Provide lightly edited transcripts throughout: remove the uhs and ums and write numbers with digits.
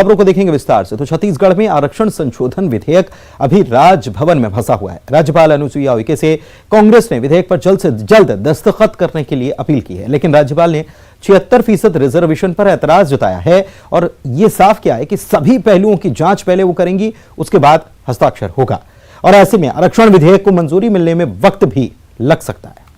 खबरों को देखेंगे विस्तार से। तो छत्तीसगढ़ में आरक्षण संशोधन विधेयक अभी राजभवन में फंसा हुआ है। राज्यपाल अनुसुईया उइके से कांग्रेस ने विधेयक पर जल्द से जल्द दस्तखत करने के लिए अपील की है, लेकिन राज्यपाल ने 76% रिजर्वेशन पर ऐतराज जताया है और यह साफ किया है कि सभी पहलुओं की जांच पहले वो करेंगी, उसके बाद हस्ताक्षर होगा। और ऐसे में आरक्षण विधेयक को मंजूरी मिलने में वक्त भी लग सकता है।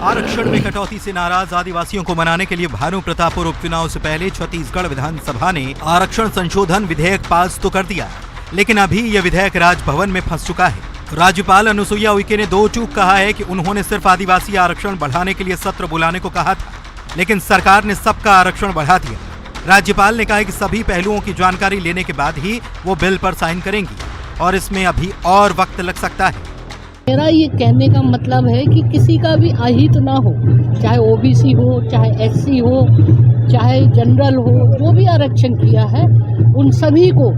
आरक्षण में कटौती से नाराज आदिवासियों को मनाने के लिए भानु प्रतापपुर उपचुनाव से पहले छत्तीसगढ़ विधानसभा ने आरक्षण संशोधन विधेयक पास तो कर दिया, लेकिन अभी यह विधेयक राजभवन में फंस चुका है। राज्यपाल अनुसुईया उइके ने दो चूक कहा है कि उन्होंने सिर्फ आदिवासी आरक्षण बढ़ाने के लिए सत्र बुलाने को कहा था, लेकिन सरकार ने सबका आरक्षण बढ़ा दिया। राज्यपाल ने कहा है कि सभी पहलुओं की जानकारी लेने के बाद ही वो बिल पर साइन करेंगी और इसमें अभी और वक्त लग सकता है। मेरा ये कहने का मतलब है कि किसी का भी अहित ना हो, चाहे ओबीसी हो, चाहे एससी हो, चाहे जनरल हो, जो भी आरक्षण किया है उन सभी को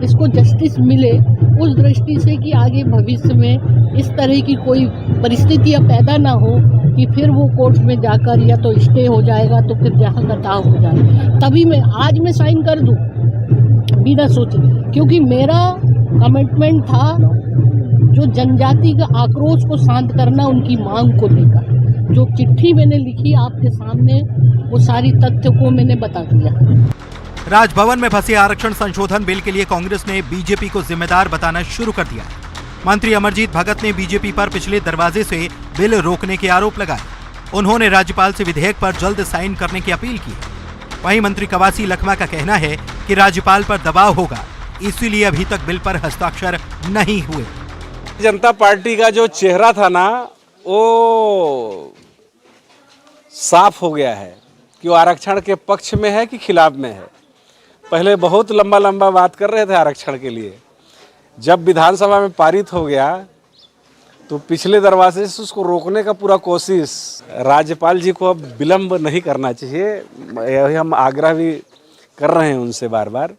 इसको जस्टिस मिले, उस दृष्टि से कि आगे भविष्य में इस तरह की कोई परिस्थितियां पैदा ना हो कि फिर वो कोर्ट में जाकर या तो स्टे हो जाएगा तो फिर जहाँ का तहाँ हो जाएगा। तभी मैं आज मैं साइन कर दूं बिना सोचे, क्योंकि मेरा कमिटमेंट था जो जनजाति का आक्रोश को शांत करना, उनकी मांग को लेकर जो चिट्ठी मैंने लिखी आपके सामने, वो सारी तथ्य को मैंने बता दिया। राजभवन में फंसे आरक्षण संशोधन बिल के लिए कांग्रेस ने बीजेपी को जिम्मेदार बताना शुरू कर दिया है। मंत्री अमरजीत भगत ने बीजेपी पर पिछले दरवाजे से बिल रोकने के आरोप लगाए। उन्होंने राज्यपाल से विधेयक पर जल्द साइन करने की अपील की। वहीं मंत्री कवासी लखमा का कहना है कि राज्यपाल पर दबाव होगा, इसीलिए अभी तक बिल पर हस्ताक्षर नहीं हुए। जनता पार्टी का जो चेहरा था ना, वो साफ हो गया है कि वो आरक्षण के पक्ष में है कि खिलाफ में है। पहले बहुत लंबा लंबा बात कर रहे थे आरक्षण के लिए, जब विधानसभा में पारित हो गया तो पिछले दरवाजे से उसको रोकने का पूरा कोशिश। राज्यपाल जी को अब विलंब नहीं करना चाहिए, यही हम आग्रह भी कर रहे हैं उनसे बार बार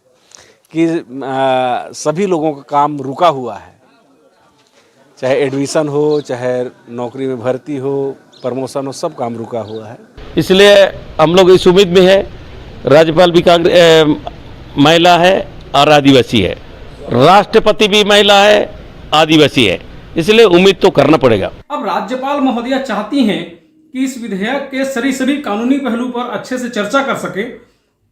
कि सभी लोगों का काम रुका हुआ है, चाहे एडमिशन हो, चाहे नौकरी में भर्ती हो, प्रमोशन हो, सब काम रुका हुआ है। इसलिए हम लोग इस उम्मीद में है, राज्यपाल भी महिला है और आदिवासी है, राष्ट्रपति भी महिला है, आदिवासी है, इसलिए उम्मीद तो करना पड़ेगा। अब राज्यपाल महोदया चाहती हैं कि इस विधेयक के सभी कानूनी पहलू पर अच्छे से चर्चा कर सके,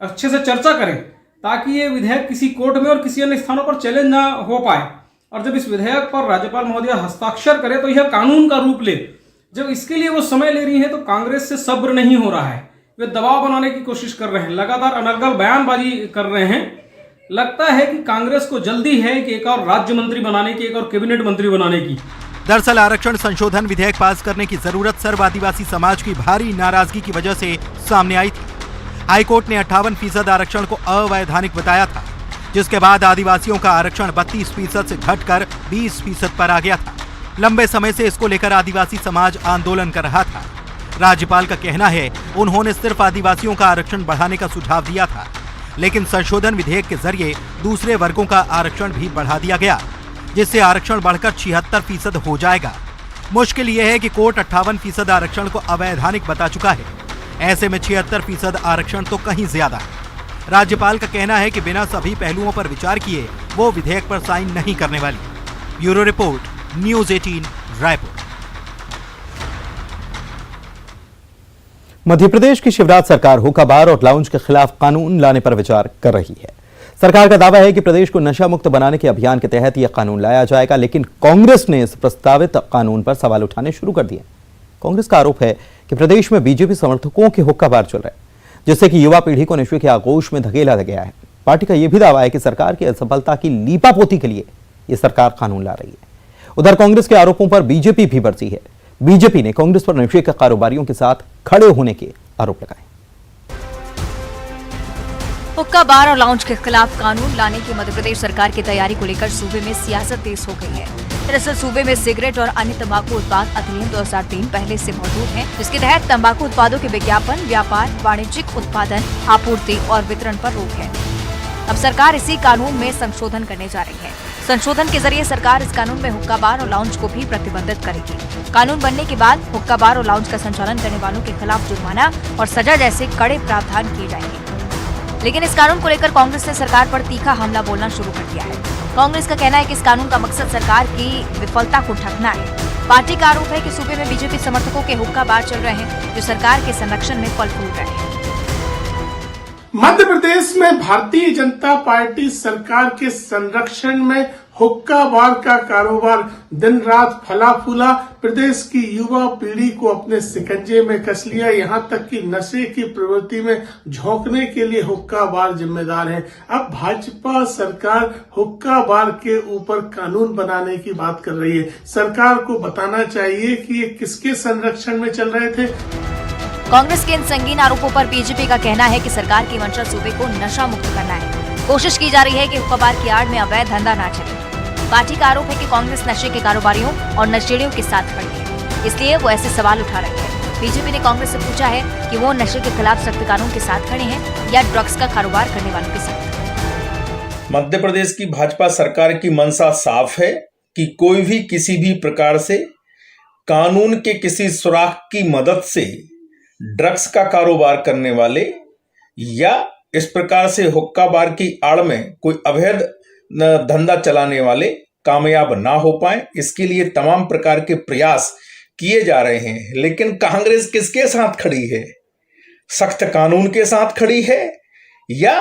अच्छे से चर्चा करें, ताकि ये विधेयक किसी कोर्ट में और किसी अन्य स्थानों पर चैलेंज ना हो पाए। और जब इस विधेयक पर राज्यपाल महोदया हस्ताक्षर करे तो यह कानून का रूप ले। जब इसके लिए वो समय ले रही है तो कांग्रेस से सब्र नहीं हो रहा है, वे दबाव बनाने की कोशिश कर रहे हैं, लगातार अनर्गल बयानबाजी कर रहे हैं। लगता है कि कांग्रेस को जल्दी है कि एक और राज्य मंत्री बनाने की, एक और कैबिनेट मंत्री बनाने की। दरअसल आरक्षण संशोधन विधेयक पास करने की जरूरत सर्व आदिवासी समाज की भारी नाराजगी की वजह से सामने आई थी। हाईकोर्ट ने 58% आरक्षण को अवैधानिक बताया था, जिसके बाद आदिवासियों का आरक्षण 32% से घटकर 20% पर आ गया था। लंबे समय से इसको लेकर आदिवासी समाज आंदोलन कर रहा था। राज्यपाल का कहना है उन्होंने सिर्फ आदिवासियों का आरक्षण बढ़ाने का सुझाव दिया था, लेकिन संशोधन विधेयक के जरिए दूसरे वर्गों का आरक्षण भी बढ़ा दिया गया, जिससे आरक्षण बढ़कर 76% हो जाएगा। मुश्किल यह है कि कोर्ट 58% आरक्षण को अवैधानिक बता चुका है, ऐसे में 76% आरक्षण तो कहीं ज्यादा है। राज्यपाल का कहना है कि बिना सभी पहलुओं पर विचार किए वो विधेयक पर साइन नहीं करने वाली। Bureau report, news 18 Raipur. Madhya Pradesh की शिवराज सरकार हुक्का बार और लाउंज के खिलाफ कानून लाने पर विचार कर रही है। सरकार का दावा है कि प्रदेश को नशा मुक्त बनाने के अभियान के तहत यह कानून लाया जाएगा, लेकिन कांग्रेस ने इस प्रस्तावित कानून पर सवाल उठाने शुरू कर दिए। कांग्रेस का आरोप है कि प्रदेश में बीजेपी समर्थकों के हुक्का बार चल रहे हैं, जिससे कि युवा पीढ़ी को नशे के आगोश में धकेला गया है। पार्टी का यह भी दावा है कि सरकार की असफलता की लीपापोती के लिए यह सरकार कानून ला रही है। उधर कांग्रेस के आरोपों पर बीजेपी भी बरसी है। बीजेपी ने कांग्रेस पर नशे के कारोबारियों के साथ खड़े होने के आरोप लगाए। हुक्का बार और लाउंज के खिलाफ कानून लाने की मध्य प्रदेश सरकार की तैयारी को लेकर सूबे में सियासत तेज हो गई है। दरअसल सूबे में सिगरेट और अन्य तंबाकू उत्पाद अधिनियम 2003 पहले से मौजूद है, जिसके तहत तंबाकू उत्पादों के विज्ञापन, व्यापार, वाणिज्यिक उत्पादन, आपूर्ति और वितरण पर रोक है। अब सरकार इसी कानून में संशोधन करने जा रही है। संशोधन के जरिए सरकार इस कानून में हुक्का बार और लाउंज को भी प्रतिबंधित करेगी। कानून बनने के बाद हुक्का बार और लाउंज का संचालन करने वालों के खिलाफ जुर्माना और सजा जैसे कड़े प्रावधान किए जाएंगे। लेकिन इस कानून को लेकर कांग्रेस ने सरकार पर तीखा हमला बोलना शुरू कर दिया है। कांग्रेस का कहना है कि इस कानून का मकसद सरकार की विफलता को ढकना है। पार्टी का आरोप है कि सूबे में बीजेपी समर्थकों के हुक्का बार चल रहे हैं, जो सरकार के संरक्षण में फल फूल रहे हैं। मध्य प्रदेश में भारतीय जनता पार्टी सरकार के संरक्षण में हुक्का बार का कारोबार दिन रात फला फूला, प्रदेश की युवा पीढ़ी को अपने शिकंजे में कस लिया। यहां तक कि नशे की प्रवृत्ति में झोंकने के लिए हुक्का बार जिम्मेदार है। अब भाजपा सरकार हुक्का बार के ऊपर कानून बनाने की बात कर रही है। सरकार को बताना चाहिए कि ये किसके संरक्षण में चल रहे थे। कांग्रेस के इन संगीन आरोपों पर बीजेपी का कहना है कि सरकार की मंशा सूबे को नशा मुक्त करना है। कोशिश की जा रही है कि हुक्का बार की आड़ में अवैध धंधा न चले। पार्टी का आरोप है कि कांग्रेस नशे के कारोबारियों और नशेड़ियों के साथ खड़ी है, इसलिए वो ऐसे सवाल उठा रही है। बीजेपी ने कांग्रेस से पूछा है कि वो नशे के खिलाफ सख्त कानून के साथ खड़े हैं या ड्रग्स का कारोबार करने वालों के साथ। मध्य प्रदेश की भाजपा सरकार की मंशा साफ है कि कोई भी किसी भी प्रकार से कानून के किसी सुराख की मदद से ड्रग्स का कारोबार करने वाले या इस प्रकार से हुक्का बार की आड़ में कोई अवैध धंधा चलाने वाले कामयाब ना हो पाए, इसके लिए तमाम प्रकार के प्रयास किए जा रहे हैं। लेकिन कांग्रेस किसके साथ खड़ी है? सख्त कानून के साथ खड़ी है या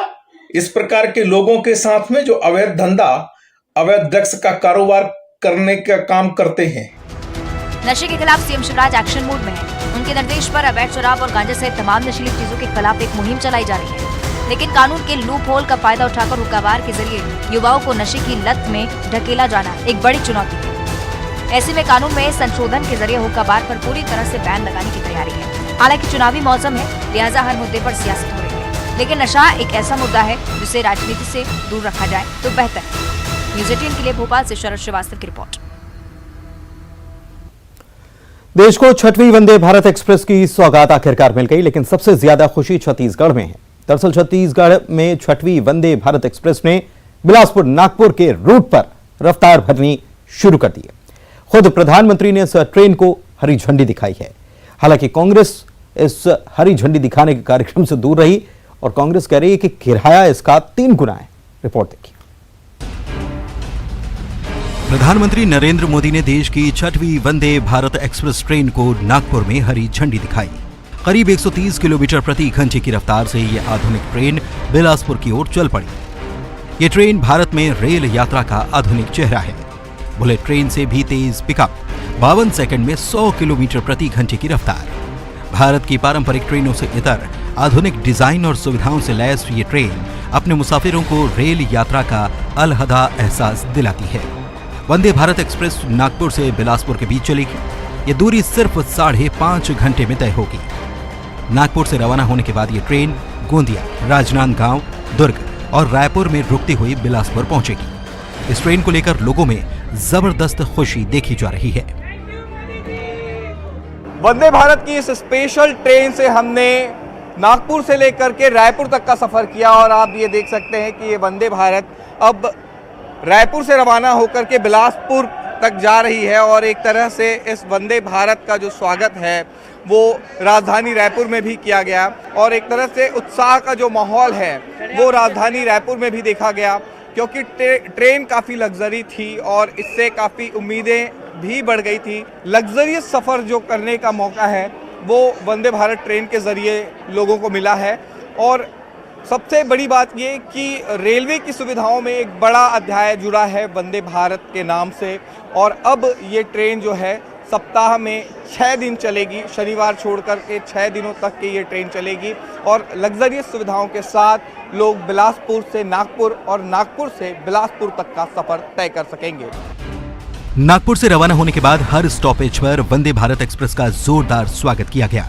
इस प्रकार के लोगों के साथ में जो अवैध धंधा, अवैध ड्रग्स का कारोबार करने का काम करते हैं। नशे के खिलाफ सीएम शिवराज एक्शन मोड में है। उनके निर्देश पर अवैध शराब और गांजा सहित तमाम नशीली चीजों के खिलाफ एक मुहिम चलाई जा रही है। लेकिन कानून के लूप होल का फायदा उठाकर हुक्का बार के जरिए युवाओं को नशे की लत में ढकेला जाना एक बड़ी चुनौती है। ऐसे में कानून में संशोधन के जरिए हुक्का बार पर पूरी तरह से बैन लगाने की तैयारी है। हालांकि चुनावी मौसम है, लिहाजा हर मुद्दे पर सियासत हो रही है, लेकिन नशा एक ऐसा मुद्दा है जिसे राजनीति से दूर रखा जाए तो बेहतर है। न्यूज़ 18 के लिए भोपाल से शरद श्रीवास्तव की रिपोर्ट। देश को 6वीं वंदे भारत एक्सप्रेस की सौगात आखिरकार मिल गई, लेकिन सबसे ज्यादा खुशी छत्तीसगढ़ में है। दरअसल छत्तीसगढ़ में 6वीं वंदे भारत एक्सप्रेस ने बिलासपुर नागपुर के रूट पर रफ्तार भरनी शुरू कर दी है। खुद प्रधानमंत्री ने इस ट्रेन को हरी झंडी दिखाई है। हालांकि कांग्रेस इस हरी झंडी दिखाने के कार्यक्रम से दूर रही और कांग्रेस कह रही है कि किराया इसका 3 गुना है। रिपोर्ट देखिए। प्रधानमंत्री नरेंद्र मोदी ने देश की 6वीं वंदे भारत एक्सप्रेस ट्रेन को नागपुर में हरी झंडी दिखाई। करीब 130 किलोमीटर प्रति घंटे की रफ्तार से ये आधुनिक ट्रेन बिलासपुर की ओर चल पड़ी। ये ट्रेन भारत में रेल यात्रा का आधुनिक चेहरा है। बुलेट ट्रेन से भी तेज पिकअप, 52 सेकंड में 100 किलोमीटर प्रति घंटे की रफ्तार। भारत की पारंपरिक ट्रेनों से इतर आधुनिक डिजाइन और सुविधाओं से लैस ये ट्रेन अपने मुसाफिरों को रेल यात्रा का अलहदा एहसास दिलाती है। वंदे भारत एक्सप्रेस नागपुर से बिलासपुर के बीच चलेगी। ये दूरी सिर्फ 5.5 घंटे में तय होगी। नागपुर से रवाना होने के बाद ये ट्रेन गोंदिया, राजनांदगांव, दुर्ग और रायपुर में रुकती हुई बिलासपुर पहुंचेगी। इस ट्रेन को लेकर लोगों में जबरदस्त खुशी देखी जा रही है। वंदे भारत की इस स्पेशल ट्रेन से हमने नागपुर से लेकर के रायपुर तक का सफर किया और आप ये देख सकते हैं कि ये वंदे भारत अब रायपुर से रवाना होकर के बिलासपुर तक जा रही है और एक तरह से इस वंदे भारत का जो स्वागत है वो राजधानी रायपुर में भी किया गया और एक तरह से उत्साह का जो माहौल है वो राजधानी रायपुर में भी देखा गया, क्योंकि ट्रेन काफ़ी लग्जरी थी और इससे काफ़ी उम्मीदें भी बढ़ गई थी। लग्जरियस सफ़र जो करने का मौका है वो वंदे भारत ट्रेन के ज़रिए लोगों को मिला है। और सबसे बड़ी बात ये कि रेलवे की सुविधाओं में एक बड़ा अध्याय जुड़ा है वंदे भारत के नाम से और अब ये ट्रेन जो है सप्ताह में 6 दिन चलेगी। शनिवार छोड़ कर के 6 दिनों तक की ये ट्रेन चलेगी और लग्जरियस सुविधाओं के साथ लोग बिलासपुर से नागपुर और नागपुर से बिलासपुर तक का सफर तय कर सकेंगे। नागपुर से रवाना होने के बाद हर स्टॉपेज पर वंदे भारत एक्सप्रेस का जोरदार स्वागत किया गया।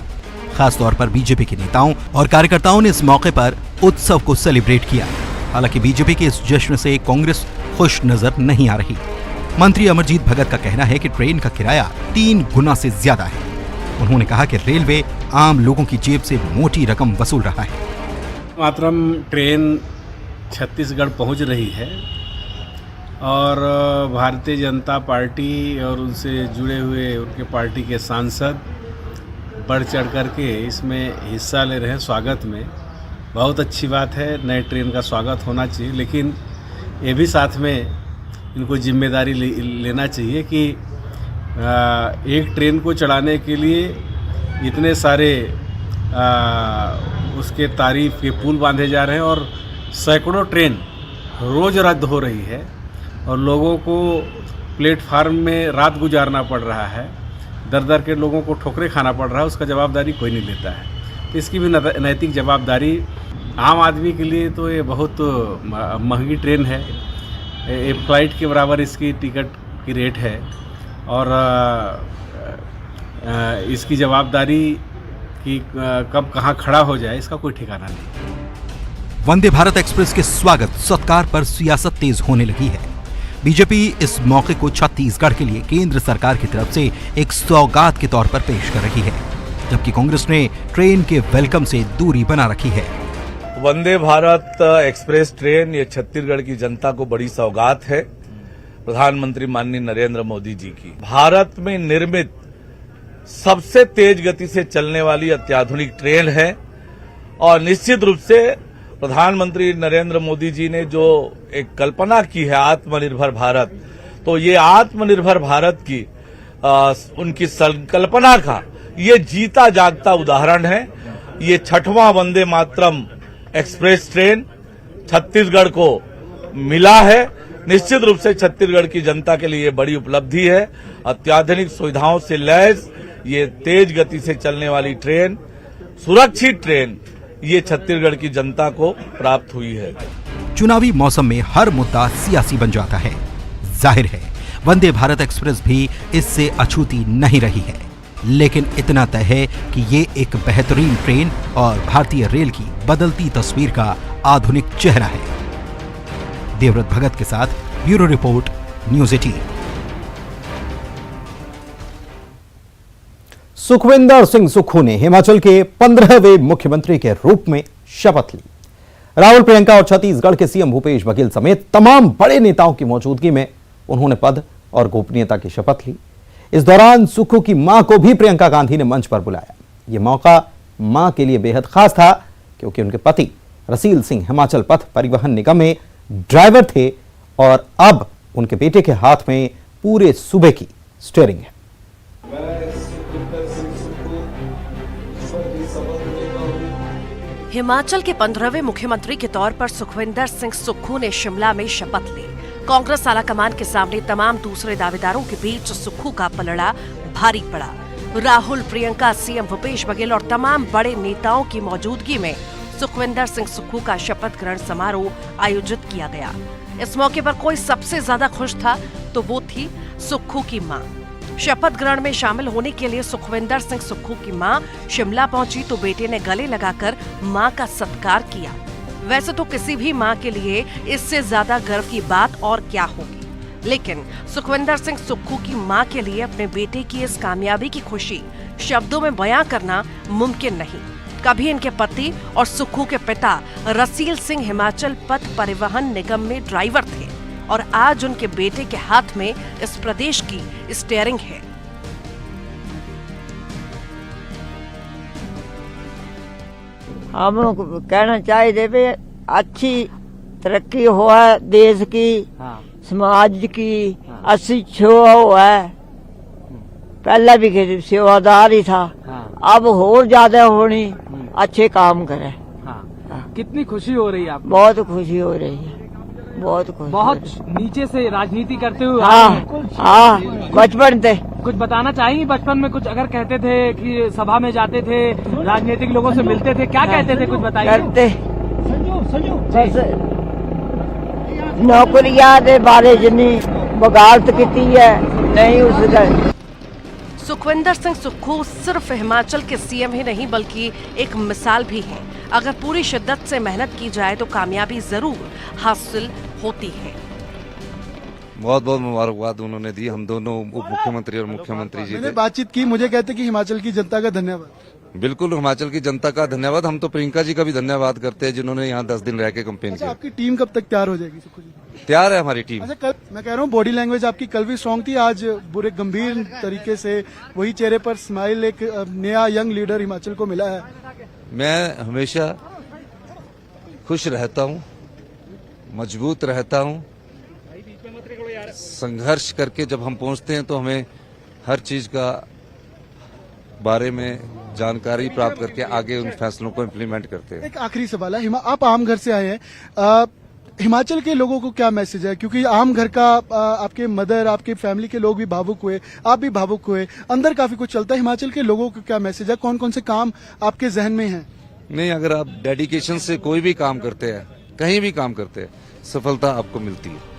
खासतौर पर बीजेपी के नेताओं और कार्यकर्ताओं ने इस मौके पर उत्सव को सेलिब्रेट किया। हालांकि बीजेपी के इस जश्न से कांग्रेस खुश नजर नहीं आ रही। मंत्री अमरजीत भगत का कहना है कि ट्रेन का किराया 3 गुना से ज्यादा है। उन्होंने कहा कि रेलवे आम लोगों की जेब से मोटी रकम वसूल रहा है। मातरम ट्रेन छत्तीसगढ़ पहुंच रही है और भारतीय जनता पार्टी और उनसे जुड़े हुए उनके पार्टी के सांसद बढ़ चढ़ कर के इसमें हिस्सा ले रहे हैं स्वागत में। बहुत अच्छी बात है, नए ट्रेन का स्वागत होना चाहिए, लेकिन ये भी साथ में इनको जिम्मेदारी लेना चाहिए कि एक ट्रेन को चलाने के लिए इतने सारे उसके तारीफ के पुल बांधे जा रहे हैं और सैकड़ों ट्रेन रोज़ रद्द हो रही है और लोगों को प्लेटफार्म में रात गुजारना पड़ रहा है, दर दर के लोगों को ठोकरे खाना पड़ रहा है, उसका जवाबदारी कोई नहीं लेता है। तो इसकी भी नैतिक जवाबदारी आम आदमी के लिए तो ये बहुत महंगी ट्रेन है, एक फ्लाइट के बराबर इसकी टिकट की रेट है और इसकी जवाबदारी कि कब कहाँ खड़ा हो जाए इसका कोई ठिकाना नहीं। वंदे भारत एक्सप्रेस के स्वागत सत्कार पर सियासत तेज होने लगी है। बीजेपी इस मौके को छत्तीसगढ़ के लिए केंद्र सरकार की तरफ से एक सौगात के तौर पर पेश कर रही है, जबकि कांग्रेस ने ट्रेन के वेलकम से दूरी बना रखी है। वंदे भारत एक्सप्रेस ट्रेन ये छत्तीसगढ़ की जनता को बड़ी सौगात है, प्रधानमंत्री माननीय नरेंद्र मोदी जी की। भारत में निर्मित सबसे तेज गति से चलने वाली अत्याधुनिक ट्रेन है और निश्चित रूप से प्रधानमंत्री नरेंद्र मोदी जी ने जो एक कल्पना की है आत्मनिर्भर भारत, तो ये आत्मनिर्भर भारत की उनकी संकल्पना का ये जीता जागता उदाहरण है। ये 6वां वंदे मातरम एक्सप्रेस ट्रेन छत्तीसगढ़ को मिला है। निश्चित रूप से छत्तीसगढ़ की जनता के लिए बड़ी उपलब्धि है। अत्याधुनिक सुविधाओं से लैस ये तेज गति से चलने वाली ट्रेन, सुरक्षित ट्रेन, ये छत्तीसगढ़ की जनता को प्राप्त हुई है। चुनावी मौसम में हर मुद्दा सियासी बन जाता है। जाहिर है वंदे भारत एक्सप्रेस भी इससे अछूती नहीं रही है, लेकिन इतना तय है कि ये एक बेहतरीन ट्रेन और भारतीय रेल की बदलती तस्वीर का आधुनिक चेहरा है। देवव्रत भगत के साथ bureau report, news 18। Sukhvinder Singh Sukhu ने हिमाचल के 15वें मुख्यमंत्री के रूप में शपथ ली। राहुल, प्रियंका और छत्तीसगढ़ के सीएम भूपेश बघेल समेत तमाम बड़े नेताओं की मौजूदगी में उन्होंने पद और गोपनीयता की शपथ ली। इस दौरान सुक्खू की मां को भी प्रियंका गांधी ने मंच पर बुलाया। यह मौका मां के लिए बेहद खास था, क्योंकि उनके पति रसील सिंह हिमाचल पथ परिवहन निगम में ड्राइवर थे और अब उनके बेटे के हाथ में पूरे सूबे की स्टीयरिंग है। हिमाचल के 15वें मुख्यमंत्री के तौर पर सुखविंदर सिंह सुक्खू ने शिमला में शपथ ली। कांग्रेस आलाकमान के सामने तमाम दूसरे दावेदारों के बीच सुक्खू का पलड़ा भारी पड़ा। राहुल, प्रियंका, सीएम भूपेश बघेल और तमाम बड़े नेताओं की मौजूदगी में सुखविंदर सिंह सुक्खू का शपथ ग्रहण समारोह आयोजित किया गया। इस मौके पर कोई सबसे ज्यादा खुश था तो वो थी सुक्खू की मां। शपथ ग्रहण में शामिल होने के लिए सुखविंदर सिंह सुक्खू की मां शिमला पहुंची तो बेटे ने गले लगाकर मां का सत्कार किया। वैसे तो किसी भी मां के लिए इससे ज्यादा गर्व की बात और क्या होगी, लेकिन सुखविंदर सिंह सुक्खू की मां के लिए अपने बेटे की इस कामयाबी की खुशी शब्दों में बयां करना मुमकिन नहीं। कभी इनके पति और सुक्खू के पिता रसील सिंह हिमाचल पथ परिवहन निगम में ड्राइवर थे और आज उनके बेटे के हाथ में इस प्रदेश की स्टीयरिंग है। हम लोग कहना चाहिए भी अच्छी तरक्की हुआ है देश की, समाज की, अच्छी सेवा हुआ है। पहले भी सेवादार ही था, अब और ज्यादा होनी, अच्छे काम करे। कितनी खुशी हो रही है आपको? बहुत खुशी हो रही है, बहुत खुशी। बहुत नीचे से राजनीति करते हुए हाँ, बचपन से। कुछ बताना चाहेंगे? बचपन में कुछ अगर कहते थे कि सभा में जाते थे, राजनीतिक लोगों से मिलते थे, क्या कहते थे, कुछ बताइए। करते नौकरियां दे बारे जिन्नी बगावत की है नहीं उसका। सुखविंदर सिंह सुक्खू सिर्फ हिमाचल के सीएम ही नहीं बल्कि एक मिसाल भी है। अगर पूरी शिद्दत से मेहनत की जाए तो कामयाबी जरूर हासिल होती है। बहुत बहुत मुबारकबाद उन्होंने दी, हम दोनों उप मुख्यमंत्री और मुख्यमंत्री जी मैंने बातचीत की, मुझे कहते कि हिमाचल की जनता का धन्यवाद। बिल्कुल हिमाचल की जनता का धन्यवाद। हम तो प्रियंका जी का भी धन्यवाद करते हैं जिन्होंने यहाँ 10 दिन रह के कैंपेन किया। आपकी टीम कब तक तैयार हो जाएगी? सुक्खू जी तैयार है हमारी टीम। अच्छा, कल मैं कह रहा हूँ बॉडी लैंग्वेज आपकी कल भी स्ट्रॉन्ग थी, आज बुरे गंभीर तरीके से वही चेहरे पर स्माइल, एक नया यंग लीडर हिमाचल को मिला है। मैं हमेशा खुश रहता हूं, मजबूत रहता हूं। संघर्ष करके जब हम पहुंचते हैं तो हमें हर चीज का बारे में जानकारी प्राप्त करके आगे उन फैसलों को इम्प्लीमेंट करते हैं। एक आखिरी सवाल है, आप आम घर से आए हैं, हिमाचल के लोगों को क्या मैसेज है? क्योंकि आम घर का आपके मदर, आपके फैमिली के लोग भी भावुक हुए, आप भी भावुक हुए, अंदर काफी कुछ चलता है। हिमाचल के लोगों को क्या मैसेज है? कौन कौन से काम आपके जहन में हैं? नहीं, अगर आप डेडिकेशन से कोई भी काम करते हैं, कहीं भी काम करते हैं, सफलता आपको मिलती है।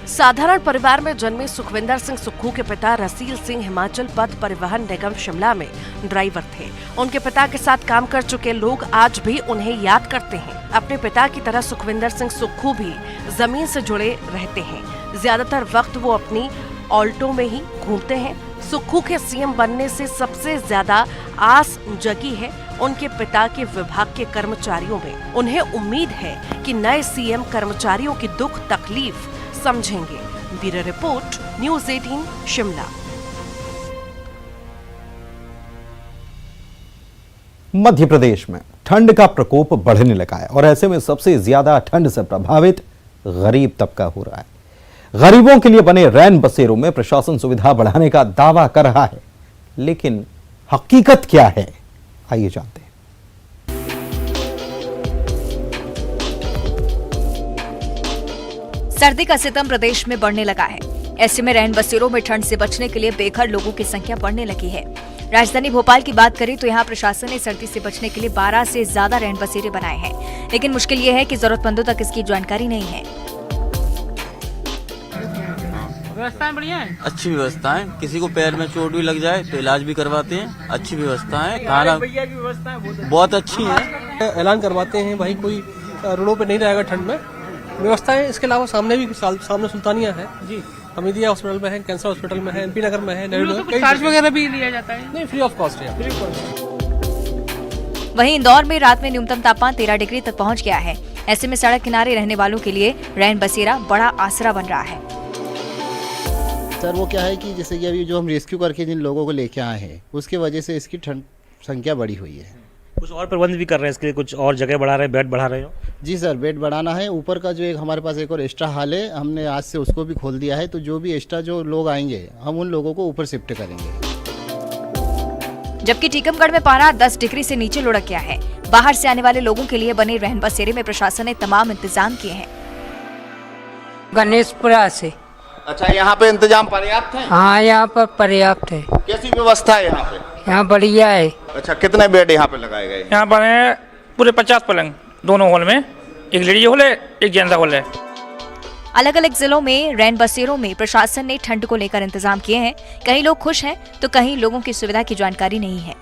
साधारण परिवार में जन्मे सुखविंदर सिंह सुक्खू के पिता रसील सिंह हिमाचल पथ परिवहन निगम शिमला में ड्राइवर थे। उनके पिता के साथ काम कर चुके लोग आज भी उन्हें याद करते हैं। अपने पिता की तरह सुखविंदर सिंह सुक्खू भी जमीन से जुड़े रहते हैं। ज्यादातर वक्त वो अपनी ऑल्टो में ही घूमते हैं। सुक्खू के सीएम बनने से सबसे ज्यादा आस जगी है उनके पिता के विभाग के कर्मचारियों में। उन्हें उम्मीद है कि नए सीएम कर्मचारियों की दुख तकलीफ समझेंगे। Bureau report, news 18 Shimla. Madhya Pradesh में ठंड का प्रकोप बढ़ने लगा है और ऐसे में सबसे ज्यादा ठंड से प्रभावित गरीब तबका हो रहा है। गरीबों के लिए बने रैन बसेरों में प्रशासन सुविधा बढ़ाने का दावा कर रहा है, लेकिन हकीकत क्या है, आइए जानते हैं। सर्दी का सितम प्रदेश में बढ़ने लगा है। ऐसे में रैन बसेरों में ठंड से बचने के लिए बेघर लोगों की संख्या बढ़ने लगी है। राजधानी भोपाल की बात करें तो यहाँ प्रशासन ने सर्दी से बचने के लिए 12 से ज्यादा रैन बसेरे बनाए हैं, लेकिन मुश्किल ये है कि जरूरतमंदों तक इसकी जानकारी नहीं है। व्यवस्थाएं बढ़िया है, अच्छी व्यवस्था है। किसी को पैर में चोट भी लग जाए तो इलाज भी करवाते हैं। अच्छी व्यवस्था है, खाना बहुत अच्छी है। ऐलान करवाते हैं भाई, कोई रोडों पे नहीं रहेगा ठंड में। व्यवस्थाएं इसके अलावा सामने सुल्तानिया है जी, हमीदिया हॉस्पिटल में है, कैंसर हॉस्पिटल में है, एमपी नगर में है, चार्ज वगैरह भी लिया जाता है? नहीं, फ्री ऑफ कॉस्ट है। वहीं इंदौर में रात में न्यूनतम तापमान 13 डिग्री तक पहुंच गया है। ऐसे में सड़क किनारे रहने वालों के लिए रैन बसेरा बड़ा आसरा बन रहा है। सर वो क्या है कि जैसे कि अभी जो हम रेस्क्यू करके जिन लोगों को लेके आए हैं, उसकी वजह से इसकी ठंड संख्या बढ़ी हुई है। कुछ और प्रबंध भी कर रहे हैं इसके लिए, कुछ और जगह बढ़ा रहे हैं, बेड बढ़ा रहे हो? जी सर, बेड बढ़ाना है। ऊपर का जो एक हमारे पास एक और एक्स्ट्रा हॉल है, हमने आज से उसको भी खोल दिया है। तो जो भी एक्स्ट्रा जो लोग आएंगे, हम उन लोगों को ऊपर शिफ्ट करेंगे। जबकि टीकमगढ़ में पारा 10 डिग्री से नीचे लुढ़क गया है। बाहर से आने वाले लोगों के लिए बने रहन बसेरे में प्रशासन ने तमाम इंतजाम किए हैं। गणेशपुरा से। अच्छा, यहाँ पे इंतजाम पर्याप्त है? हाँ, यहाँ पर पर्याप्त है। कैसी व्यवस्था है यहाँ पे? यहाँ बढ़िया है। अच्छा, कितने बेड यहाँ पे लगाए गए? यहाँ पर है पूरे 50 पलंग, दोनों हॉल में। एक लेडीज हॉल है, एक जेंट्स हॉल है। अलग अलग जिलों में रैन बसेरों में प्रशासन ने ठंड को लेकर इंतजाम किए हैं। कहीं लोग खुश हैं तो कहीं लोगों की सुविधा की जानकारी नहीं है।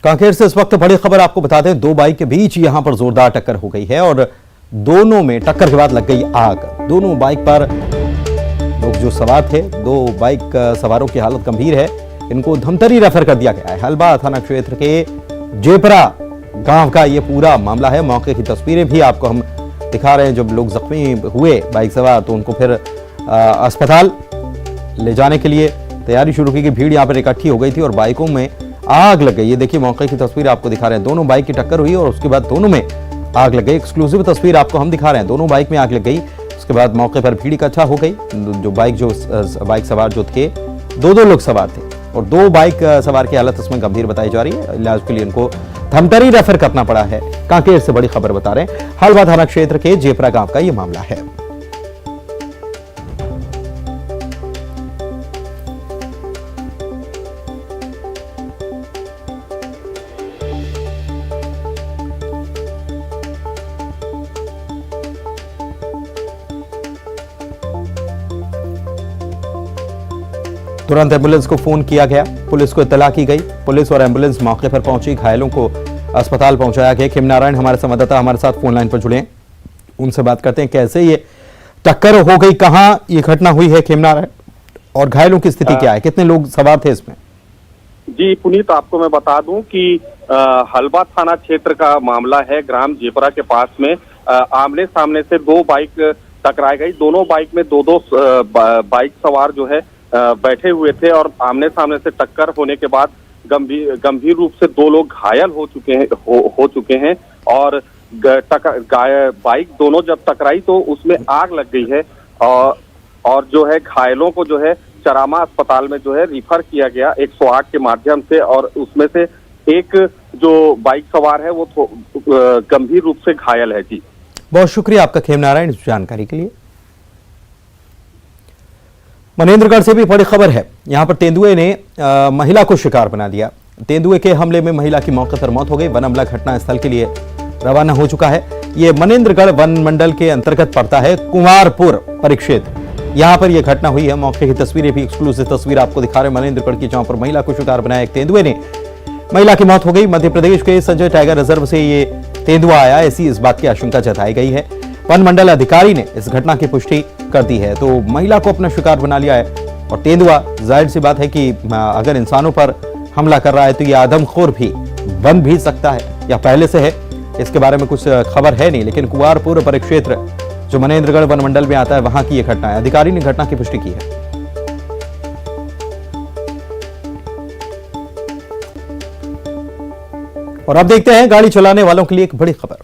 कांकेर से इस वक्त बड़ी खबर आपको बता दें, दो बाइक के बीच यहां पर जोरदार टक्कर हो गई है और दोनों में टक्कर के बाद लग गई आग। दोनों बाइक पर लोग जो सवार थे, दो बाइक सवारों की हालत गंभीर है। इनको धमतरी रेफर कर दिया गया है। हलबा थाना क्षेत्र के जेपरा गांव का ये पूरा मामला है। मौके की तस्वीरें भी आपको हम दिखा रहे हैं। जब लोग जख्मी हुए बाइक सवार तो उनको फिर अस्पताल ले जाने के लिए तैयारी शुरू की गई। भीड़ यहाँ पर इकट्ठी हो गई थी और बाइकों में आग लग गई। ये देखिए मौके की तस्वीर आपको दिखा रहे हैं। दोनों बाइक की टक्कर हुई और उसके बाद दोनों में आग लग गई। एक्सक्लूसिव तस्वीर आपको हम दिखा रहे हैं। दोनों बाइक में आग लग गई। उसके बाद मौके पर भीड़ इकट्ठा हो गई। जो बाइक सवार जो थे, दो लोग सवार थे और दो बाइक सवार की हालत इसमें गंभीर बताई जा रही है। इलाज के लिए इनको धमतरी रेफर करना पड़ा है। कांकेर से बड़ी खबर बता रहे हैं। हलवा थाना क्षेत्र के जेपरा गांव का यह मामला है। तुरंत एम्बुलेंस को फोन किया गया। पुलिस को इत्तला की गई। पुलिस और एम्बुलेंस मौके पर पहुंची। घायलों को अस्पताल पहुंचाया गया। खेमनारायण हमारे संवाददाता हमारे साथ फोन लाइन पर जुड़े हैं, उनसे बात करते हैं कैसे ये टक्कर हो गई, कहां ये घटना हुई है खेमनारायण, और घायलों की स्थिति क्या है, कितने लोग सवार थे इसमें? जी पुनीत, आपको मैं बता दूं कि हलबा थाना क्षेत्र का मामला है। ग्राम जेपरा के पास में आमने सामने से दो बाइक टकराई गई। दोनों बाइक में दो बाइक सवार जो है बैठे हुए थे और आमने सामने से टक्कर होने के बाद गंभीर रूप से 2 लोग घायल हो चुके हैं और बाइक दोनों जब टकराई तो उसमें आग लग गई है और जो है घायलों को जो है चरामा अस्पताल में जो है रिफर किया गया 108 के माध्यम से, और उसमें से एक जो बाइक सवार है वो गंभीर रूप से घायल है। जी बहुत शुक्रिया आपका खेमनारायण इस जानकारी के लिए। मनेंद्रगढ़ से भी बड़ी खबर है। यहां पर तेंदुए ने महिला को शिकार बना दिया। तेंदुए के हमले में महिला की मौके पर मौत हो गई। वन अमला घटना स्थल के लिए रवाना हो चुका है। ये मनेंद्रगढ़ वन मंडल के अंतर्गत पड़ता है कुंवारपुर परिक्षेत्र। यहां पर यह घटना हुई है। मौके की तस्वीरें भी एक्सक्लूसिव तस्वीर आपको दिखा रहे हैं मनेंद्रगढ़ की, जहां पर महिला को शिकार बनाया एक तेंदुए ने। महिला की मौत हो गई। मध्य प्रदेश के संजय टाइगर रिजर्व से ये तेंदुआ आया, ऐसी इस बात की आशंका जताई गई है। वन मंडल अधिकारी ने इस घटना की पुष्टि कर दी है। तो महिला को अपना शिकार बना लिया है और तेंदुआ, जाहिर सी बात है कि अगर इंसानों पर हमला कर रहा है तो यह आदमखोर भी बन भी सकता है या पहले से है, इसके बारे में कुछ खबर है नहीं। लेकिन कुंवारपुर परिक्षेत्र जो मनेंद्रगढ़ वन मंडल में आता है, वहां की यह घटना है। अधिकारी ने घटना की पुष्टि की है। और अब देखते हैं गाड़ी चलाने वालों के लिए एक बड़ी खबर।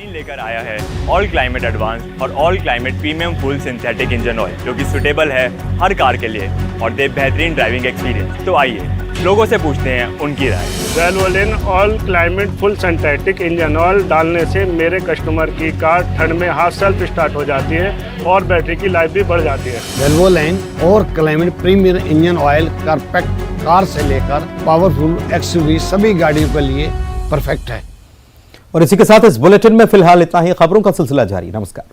लेकर आया है ऑल क्लाइमेट एडवांस और all climate premium full synthetic engine oil, जो कि सुटेबल है हर कार के लिए और दे बेहतरीन ड्राइविंग एक्सपीरियंस। तो आइए लोगों से पूछते हैं उनकी राय। Valvoline all climate full synthetic engine oil डालने से मेरे कस्टमर की कार ठंड में हाथ सेल्फ स्टार्ट हो जाती है और बैटरी की लाइफ भी बढ़ जाती है। वेलवोलिन और climate premium engine oil perfect car से लेकर पावरफुल एक्सयूवी सभी गाड़ियों के लिए परफेक्ट है। और इसी के साथ इस बुलेटिन में फिलहाल इतना ही। खबरों का सिलसिला जारी। नमस्कार।